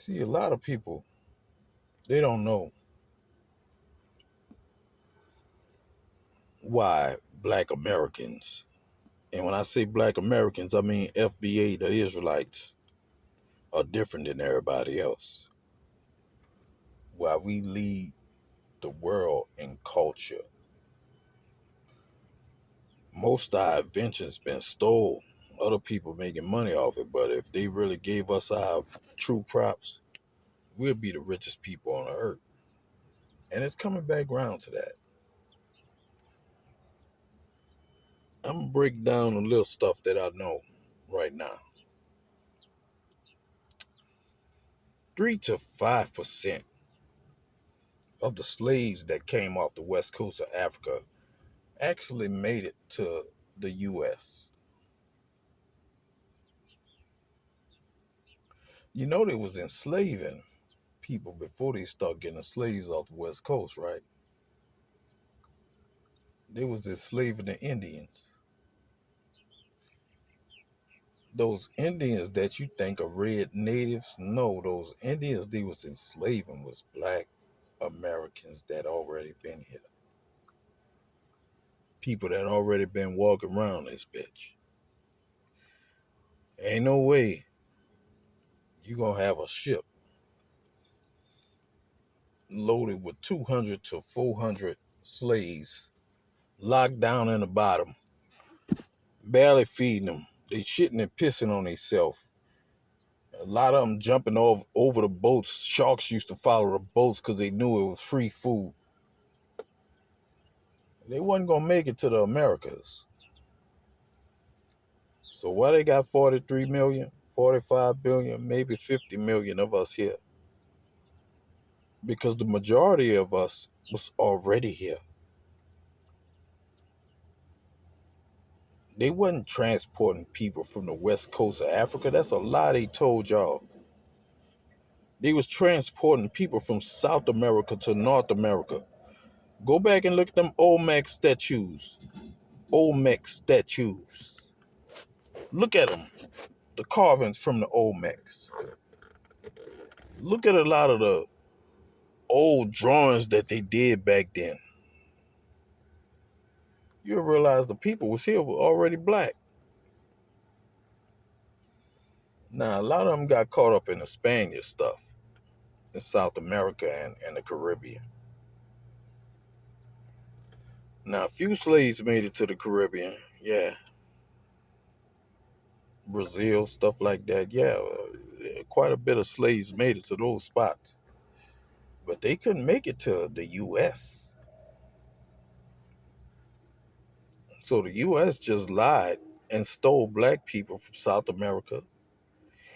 See, a lot of people, they don't know why black Americans, and when I say black Americans, I mean FBA, the Israelites, are different than everybody else. Why we lead the world in culture. Most of our inventions been stole. Other people making money off it, but if they really gave us our true props, we'll be the richest people on the earth. And it's coming back around to that. I'm gonna break down a little stuff that I know right now. 3 to 5% of the slaves that came off the west coast of Africa actually made it to the U.S. You know they was enslaving people before they start getting the slaves off the west coast, right? They was enslaving the Indians. Those Indians that you think are red natives, no, those Indians they was enslaving was black Americans that already been here. People that already been walking around this bitch. Ain't no way you gonna have a ship loaded with 200 to 400 slaves locked down in the bottom, barely feeding them. They shitting and pissing on themselves. A lot of them jumping over the boats. Sharks used to follow the boats because they knew it was free food. They wasn't gonna make it to the Americas. So why they got 43 million, 45 billion, maybe 50 million of us here? Because the majority of us was already here. They wasn't transporting people from the west coast of Africa. That's a lie they told y'all. They was transporting people from South America to North America. Go back and look at them Olmec statues. Olmec statues. Look at them. The carvings from the Olmecs. Look at a lot of the old drawings that they did back then. You'll realize the people was here were already black. Now, a lot of them got caught up in the Spaniard stuff in South America and the Caribbean. Now, a few slaves made it to the Caribbean. Yeah. Brazil, stuff like that. Yeah. Quite a bit of slaves made it to those spots. But they couldn't make it to the U.S. So the U.S. just lied and stole black people from South America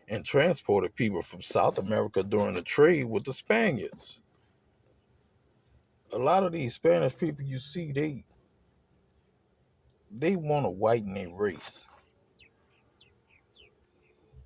and transported people from South America during the trade with the Spaniards. A lot of these Spanish people you see, they want to whiten their race.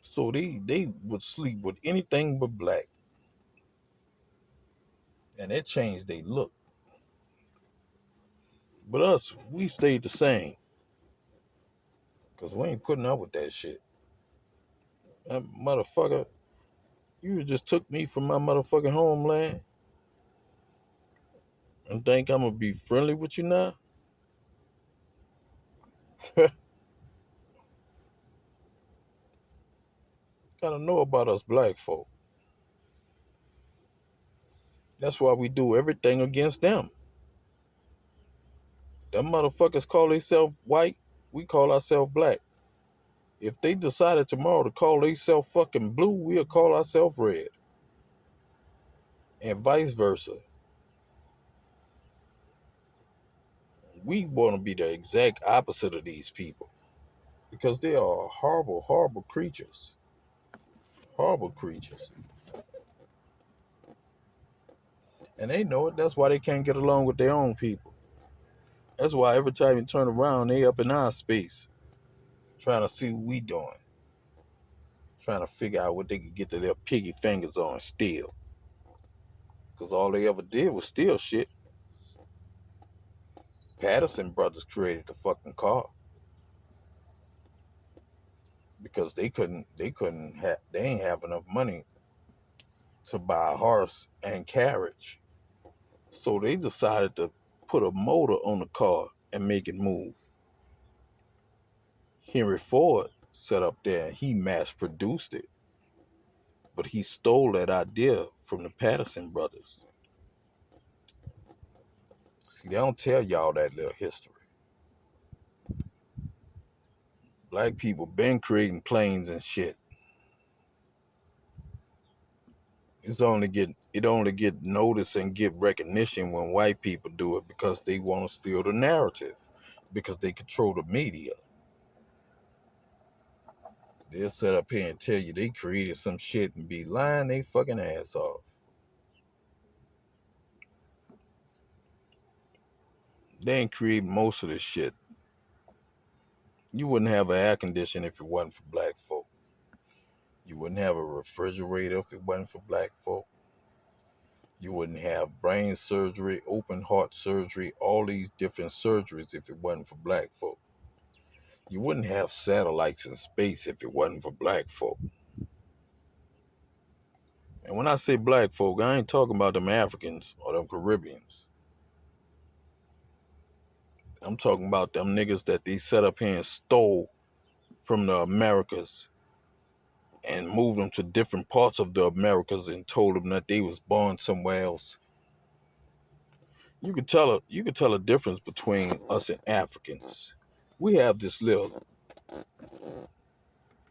So they would sleep with anything but black. And that changed their look. But us, we stayed the same. Because we ain't putting up with that shit. That motherfucker, you just took me from my motherfucking homeland and think I'm gonna be friendly with you now? Gotta know about us black folk. That's why we do everything against them. Them motherfuckers call themselves white, we call ourselves black. If they decided tomorrow to call themselves fucking blue, we'll call ourselves red. And vice versa. We want to be the exact opposite of these people. Because they are horrible, horrible creatures. Horrible creatures. And they know it. That's why they can't get along with their own people. That's why every time you turn around, they up in our space. Trying to see what we doing. Trying to figure out what they could get their piggy fingers on and steal. Because all they ever did was steal shit. Patterson brothers created the fucking car. Because they ain't have enough money to buy a horse and carriage. So they decided to put a motor on the car and make it move. Henry Ford set up there and he mass produced it, but he stole that idea from the Patterson brothers. See, they don't tell y'all that little history. Black people been creating planes and shit. It only get noticed and get recognition when white people do it because they want to steal the narrative, because they control the media. They'll sit up here and tell you they created some shit and be lying they fucking ass off. They ain't create most of this shit. You wouldn't have an air conditioner if it wasn't for black folk. You wouldn't have a refrigerator if it wasn't for black folk. You wouldn't have brain surgery, open heart surgery, all these different surgeries if it wasn't for black folk. You wouldn't have satellites in space if it wasn't for black folk. And when I say black folk, I ain't talking about them Africans or them Caribbeans. I'm talking about them niggas that they set up here and stole from the Americas and moved them to different parts of the Americas and told them that they was born somewhere else. You could tell a difference between us and Africans. We have this little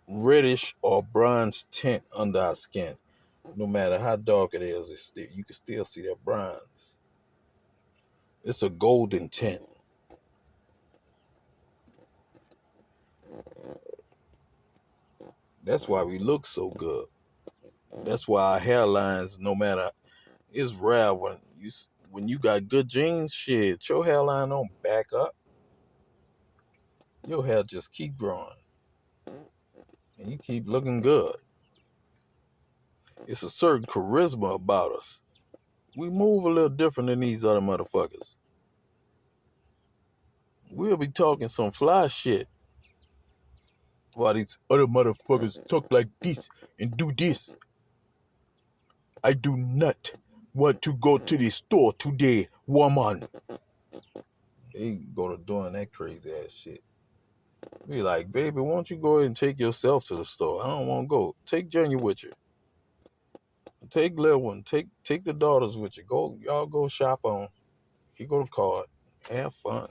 reddish or bronze tint under our skin. No matter how dark it is, you can still see that bronze. It's a golden tint. That's why we look so good. That's why our hairlines, no matter, it's rare when you got good genes, shit, your hairline don't back up. Your hair just keep growing, and you keep looking good. It's a certain charisma about us. We move a little different than these other motherfuckers. We'll be talking some fly shit while these other motherfuckers talk like this and do this. I do not want to go to the store today, woman. They go to doing that crazy ass shit. Be like, baby, why don't you go ahead and take yourself to the store? I don't want to go. Take Junior with you. Take little one. Take the daughters with you. Go, y'all go shop on. Here go the card. Have fun.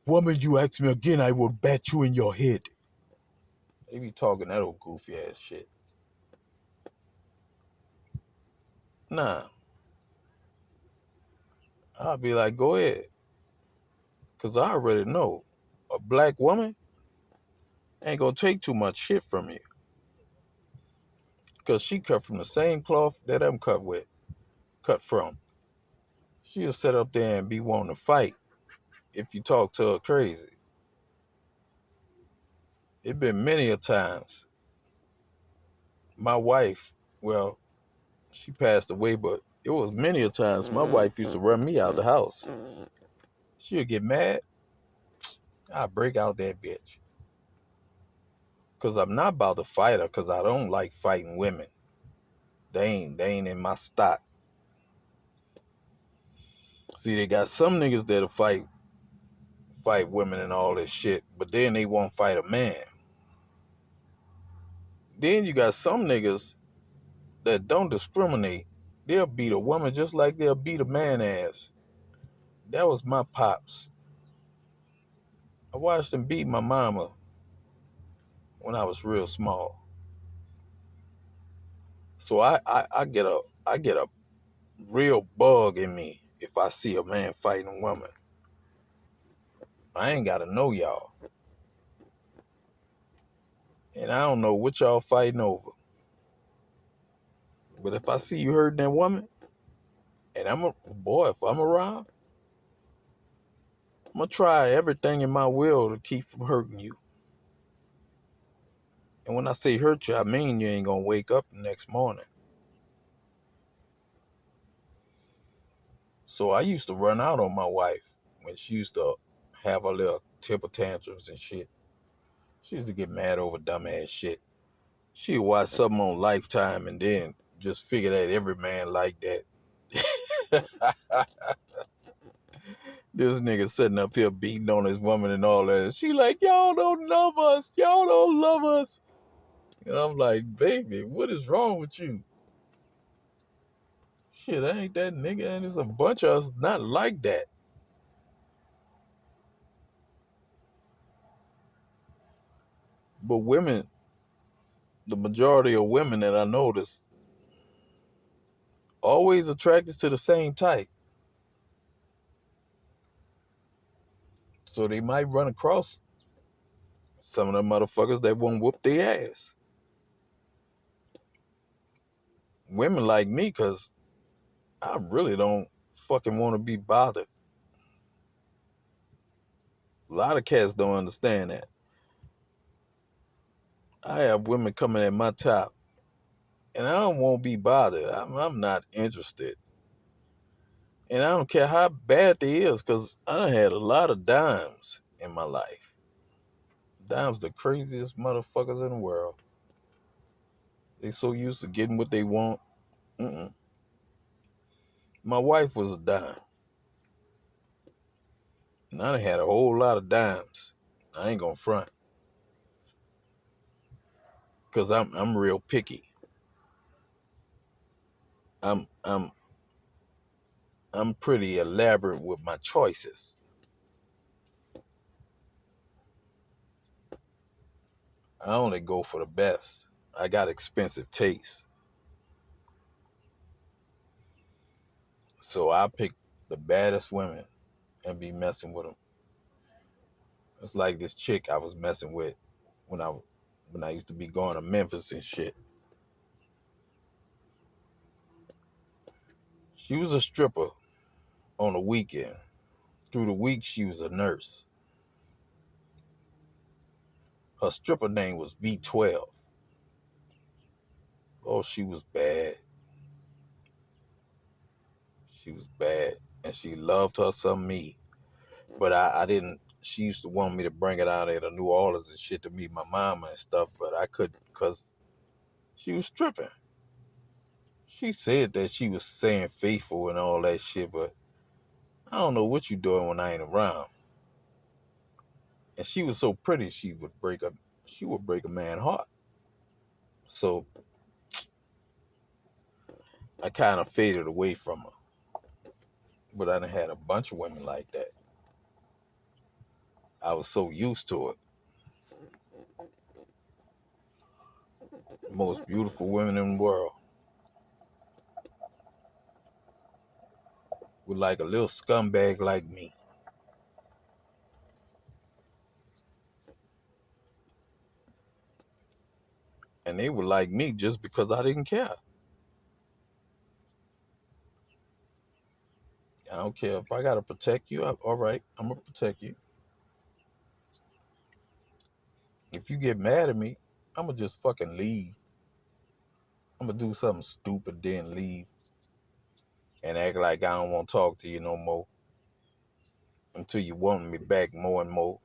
Woman, you ask me again, I will bat you in your head. They be talking that old goofy ass shit. Nah, I'll be like, go ahead. Because I already know a black woman ain't going to take too much shit from you. Because she cut from the same cloth that I'm cut from. She'll sit up there and be wanting to fight if you talk to her crazy. It been many a times. My wife, well, she passed away, but it was many a times my wife used to run me out the house. She'll get mad. I break out that bitch. Because I'm not about to fight her because I don't like fighting women. They ain't in my stock. See, they got some niggas that'll fight women and all this shit, but then they won't fight a man. Then you got some niggas that don't discriminate. They'll beat a woman just like they'll beat a man ass. That was my pops. I watched him beat my mama when I was real small. So I get a real bug in me if I see a man fighting a woman. I ain't gotta know y'all. And I don't know what y'all fighting over. But if I see you hurting that woman, and if I'm around, I'm gonna try everything in my will to keep from hurting you. And when I say hurt you, I mean you ain't gonna wake up the next morning. So I used to run out on my wife when she used to have her little temper tantrums and shit. She used to get mad over dumbass shit. She'd watch something on Lifetime and then just figure that every man like that. This nigga sitting up here beating on his woman and all that. She like, y'all don't love us. Y'all don't love us. And I'm like, baby, what is wrong with you? Shit, I ain't that nigga. And there's a bunch of us not like that. But women, the majority of women that I notice, always attracted to the same type. So they might run across some of them motherfuckers that won't whoop their ass. Women like me because I really don't fucking want to be bothered. A lot of cats don't understand that. I have women coming at my top, and I don't want to be bothered. I'm not interested. And I don't care how bad they is, because I done had a lot of dimes in my life. Dimes the craziest motherfuckers in the world. They so used to getting what they want. Mm-mm. My wife was a dime. And I done had a whole lot of dimes. I ain't gonna front. Cause I'm real picky. I'm I'm I'm pretty elaborate with my choices. I only go for the best. I got expensive taste. So I pick the baddest women and be messing with them. It's like this chick I was messing with when I used to be going to Memphis and shit. She was a stripper on the weekend. Through the week she was a nurse. Her stripper name was V12. Oh, she was bad. She was bad. And she loved her some me. But I didn't. She used to want me to bring it out there to New Orleans and shit to meet my mama and stuff, but I couldn't because she was stripping. She said that she was saying faithful and all that shit, but I don't know what you doing when I ain't around. And she was so pretty, she would break a man's heart. So I kind of faded away from her. But I done had a bunch of women like that. I was so used to it. Most beautiful women in the world with like a little scumbag like me. And they were like me just because I didn't care. I don't care if I gotta protect you. All right, I'm gonna protect you. If you get mad at me, I'm gonna just fucking leave. I'm gonna do something stupid, then leave and act like I don't want to talk to you no more until you want me back more and more.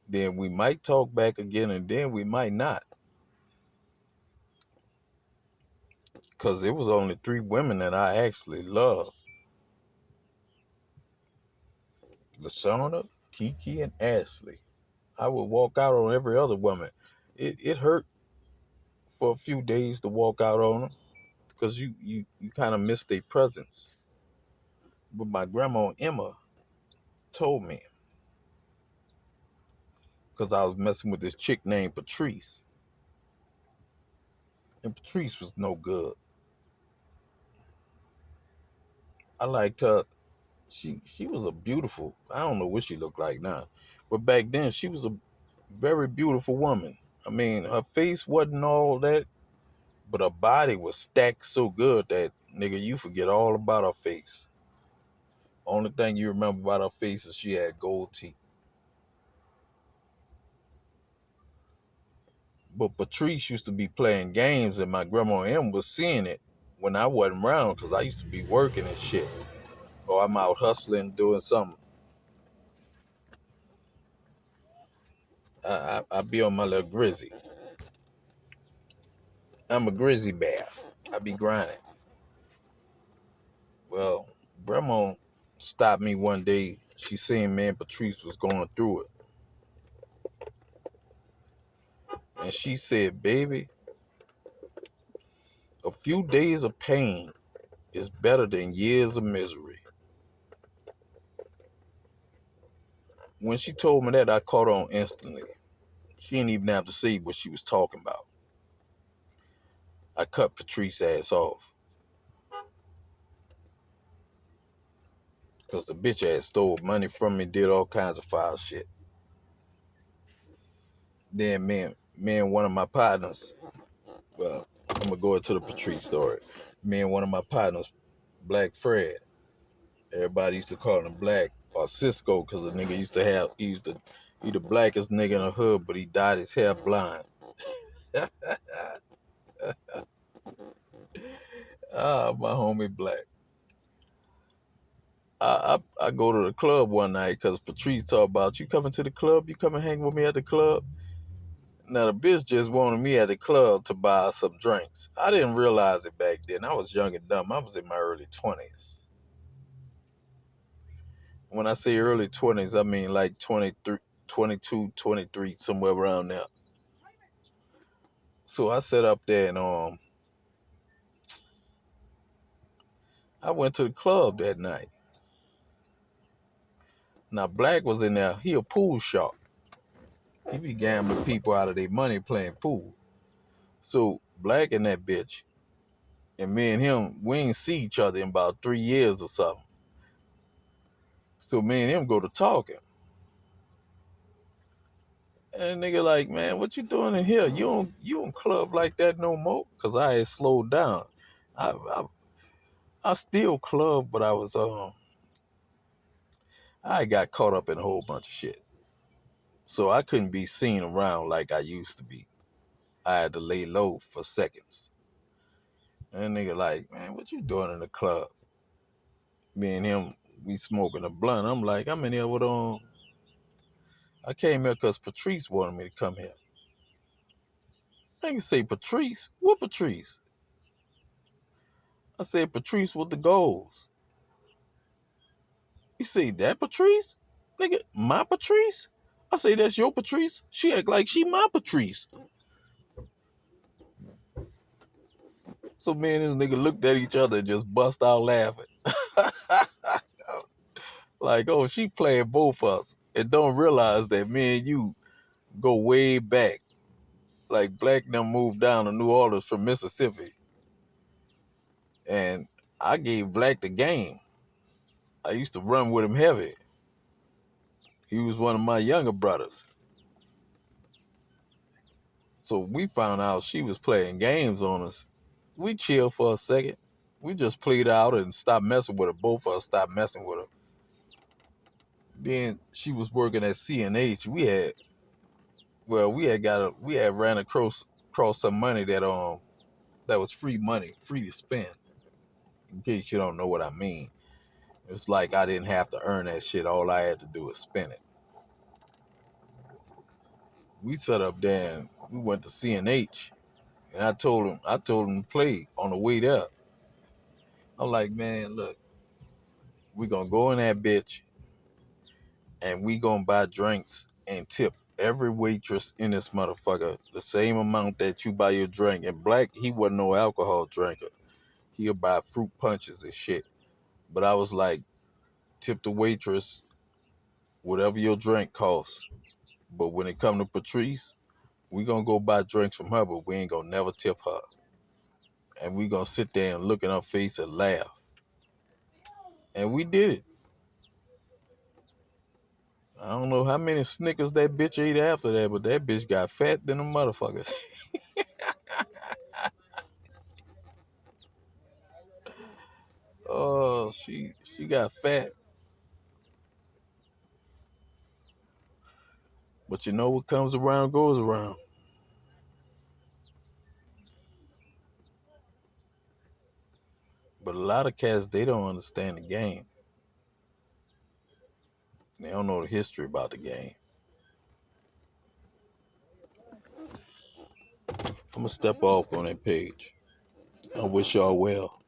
Then we might talk back again, and then we might not. Cause it was only 3 women that I actually loved: Lashana, Kiki, and Ashley. I would walk out on every other woman. It hurt for a few days to walk out on them because you kind of miss their presence. But my grandma Emma told me, because I was messing with this chick named Patrice, and Patrice was no good. I liked her. She was a beautiful. I don't know what she looked like now, but back then she was a very beautiful woman. I mean, her face wasn't all that, but her body was stacked so good that nigga, you forget all about her face. Only thing you remember about her face is she had gold teeth. But Patrice used to be playing games, and my grandma M was seeing it when I wasn't around because I used to be working and shit, or I'm out hustling doing something. I be on my little grizzy. I'm a grizzly bear. I be grinding. Well, Grandma stopped me one day. She seen me and Patrice was going through it. And she said, baby, a few days of pain is better than years of misery. When she told me that, I caught on instantly. She didn't even have to say what she was talking about. I cut Patrice's ass off. Because the bitch ass stole money from me, did all kinds of foul shit. Then me and one of my partners, well, I'm going to go into the Patrice story. Me and one of my partners, Black Fred, everybody used to call him Black or Cisco because the nigga he the blackest nigga in the hood, but he dyed his hair blind. My homie Black. I go to the club one night because Patrice talked about, you coming to the club? You come and hang with me at the club? Now, the bitch just wanted me at the club to buy some drinks. I didn't realize it back then. I was young and dumb. I was in my early 20s. When I say early 20s, I mean like 23, 22, 23, somewhere around there. So I sat up there and I went to the club that night. Now, Black was in there. He a pool shark. He be gambling people out of their money playing pool. So Black and that bitch, and me and him, we ain't see each other in about 3 years or something. So me and him go to talking. And nigga like, man, what you doing in here? You don't club like that no more? Cause I had slowed down. I I, I still club, but I got caught up in a whole bunch of shit. So I couldn't be seen around like I used to be. I had to lay low for seconds. And nigga like, man, what you doing in the club? Me and him, we smoking a blunt. I'm like, I'm in here with I came here cause Patrice wanted me to come here. I can say Patrice? What Patrice? I said Patrice with the goals. He say, that Patrice? Nigga, my Patrice? I say, that's your Patrice? She act like she my Patrice. So me and this nigga looked at each other and just bust out laughing. Like, oh, she playing both of us. And don't realize that me and you go way back. Like Black and them moved down to New Orleans from Mississippi. And I gave Black the game. I used to run with him heavy. He was one of my younger brothers. So we found out she was playing games on us. We chilled for a second. We just played out and stopped messing with her. Both of us stopped messing with her. Then she was working at CNH. We had ran across some money that was free money, free to spend. In case you don't know what I mean. It's like I didn't have to earn that shit. All I had to do was spend it. We set up there and we went to CNH. And I told him to play on the way there. I'm like, man, look, we gonna go in that bitch and we gonna buy drinks and tip every waitress in this motherfucker the same amount that you buy your drink. And Black, he wasn't no alcohol drinker. He'll buy fruit punches and shit. But I was like, tip the waitress whatever your drink costs. But when it come to Patrice, we gonna go buy drinks from her, but we ain't gonna never tip her. And we gonna sit there and look in her face and laugh. And we did it. I don't know how many Snickers that bitch ate after that, but that bitch got fat than a motherfucker. Oh, she got fat. But you know what comes around goes around. But a lot of cats, they don't understand the game. They don't know the history about the game. I'm going to step off on that page. I wish y'all well.